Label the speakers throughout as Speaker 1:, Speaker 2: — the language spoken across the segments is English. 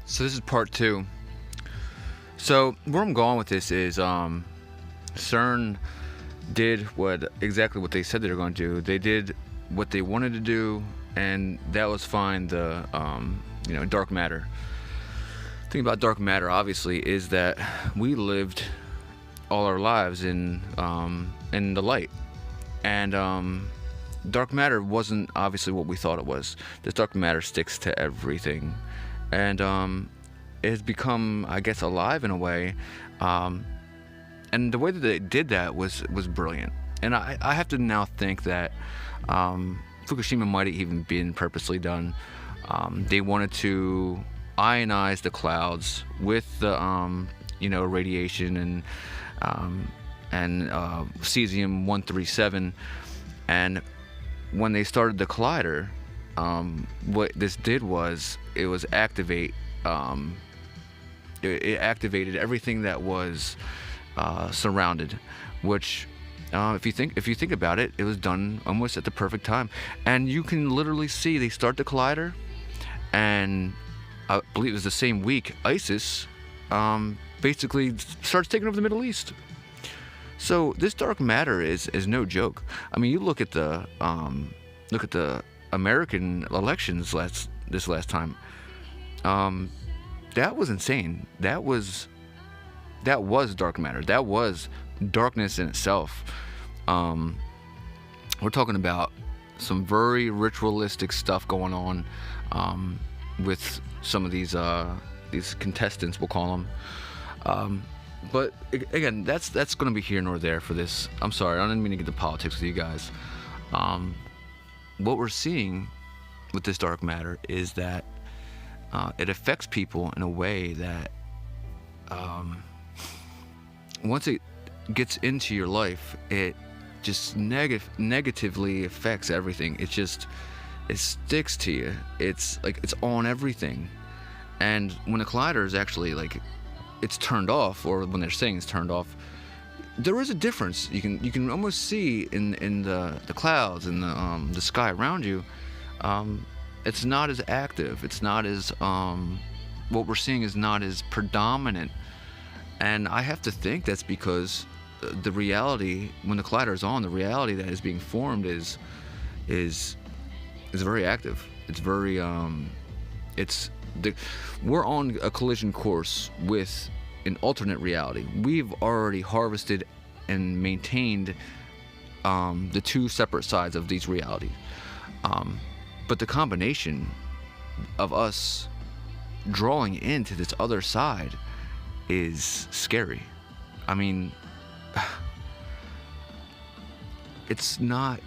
Speaker 1: So this is part two. So where I'm going with this is CERN did exactly what they said they were going to do. They did what they wanted to do, and that was fine. The dark matter. The thing about dark matter, obviously, is that we lived all our lives in the light, and dark matter wasn't obviously what we thought it was. This dark matter sticks to everything, and it has become, I guess, alive in a way. And the way that they did that was brilliant. And I have to now think that Fukushima might have even been purposely done. They wanted to ionize the clouds with the radiation and cesium-137. And when they started the collider, what this did was it activated everything that was surrounded, which if you think about it, it was done almost at the perfect time. And you can literally see they start the collider, and I believe it was the same week ISIS basically starts taking over the Middle East. So this dark matter is no joke. I mean, you look at the American elections this last time. That was insane. That was dark matter. That was darkness in itself. We're talking about some very ritualistic stuff going on with some of these contestants, we'll call them. But again, that's going to be here nor there for this. I'm sorry, I didn't mean to get the politics with you guys. What we're seeing with this dark matter is that it affects people in a way that once it gets into your life, it just negatively affects everything. It sticks to you. It's like it's on everything. And when the collider is actually it's turned off, or when they're saying it's turned off, there is a difference. You can almost see in the clouds and the sky around you. It's not as active. It's not as what we're seeing is not as predominant. And I have to think that's because the reality, when the collider is on, the reality that is being formed is very active. It's very we're on a collision course with an alternate reality. We've already harvested and maintained the two separate sides of these realities. But the combination of us drawing into this other side is scary. I mean, it's not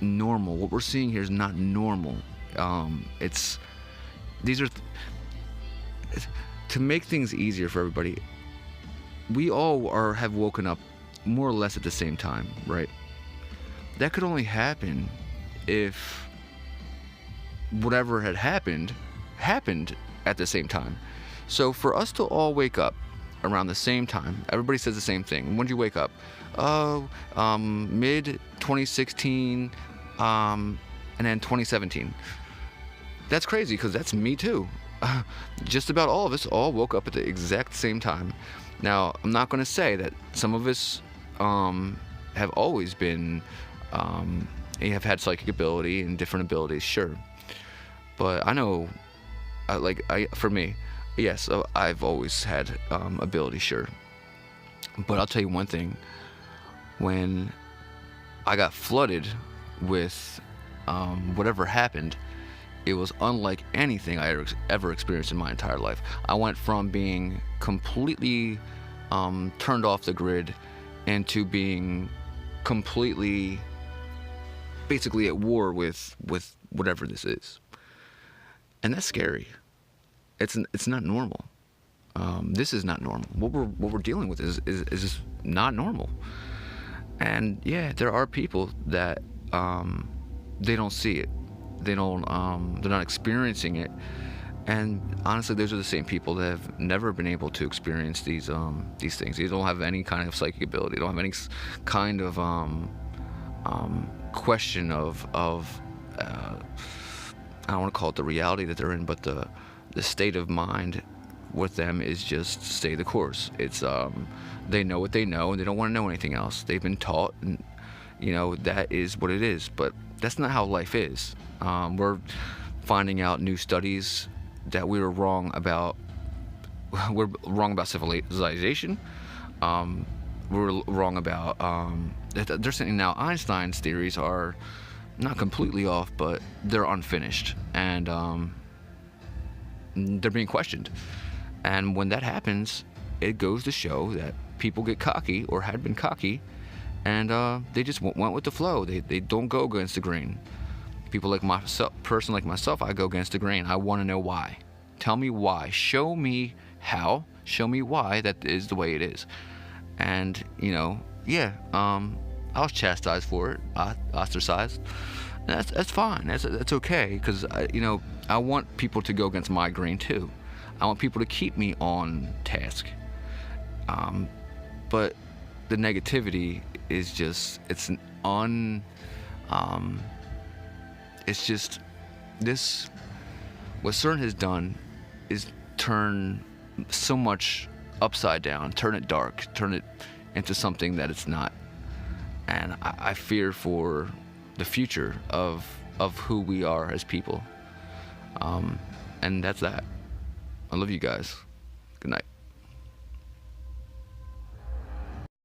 Speaker 1: normal. What we're seeing here is not normal. To make things easier for everybody, we all have woken up more or less at the same time, right? That could only happen if whatever had happened at the same time. So for us to all wake up around the same time, everybody says the same thing. When did you wake up? Mid 2016, and then 2017. That's crazy, because that's me too. Just about all of us all woke up at the exact same time. Now, I'm not going to say that some of us have always been, have had psychic ability and different abilities, sure. But I know, for me, yes, I've always had ability, sure. But I'll tell you one thing. When I got flooded with whatever happened, it was unlike anything I ever experienced in my entire life. I went from being completely turned off the grid into being completely, basically at war with whatever this is. And that's scary. It's not normal. This is not normal. What we're dealing with is just not normal. And yeah, there are people that they don't see it. They're not experiencing it. And honestly, those are the same people that have never been able to experience these things. They don't have any kind of psychic ability. They don't have any kind of question of I don't want to call it the reality that they're in, but the state of mind with them is just stay the course. It's they know what they know, and they don't want to know anything else. They've been taught, and that is what it is. But that's not how life is. We're finding out new studies that we were wrong about. We're wrong about civilization. We're wrong about. They're saying now Einstein's theories are not completely off, but they're unfinished, and they're being questioned. And when that happens, it goes to show that people get cocky, or had been cocky, and they just went with the flow. They don't go against the grain. People like myself, person like myself, I go against the grain. I want to know why. Tell me why. Show me how. Show me why that is the way it is. And I was chastised for it, ostracized. That's fine. That's okay, because I want people to go against my grain too. I want people to keep me on task. But the negativity is just, it's just this. What CERN has done is turn so much upside down, turn it dark, turn it into something that it's not. And I fear for the future of who we are as people. And that's that. I love you guys. Good night.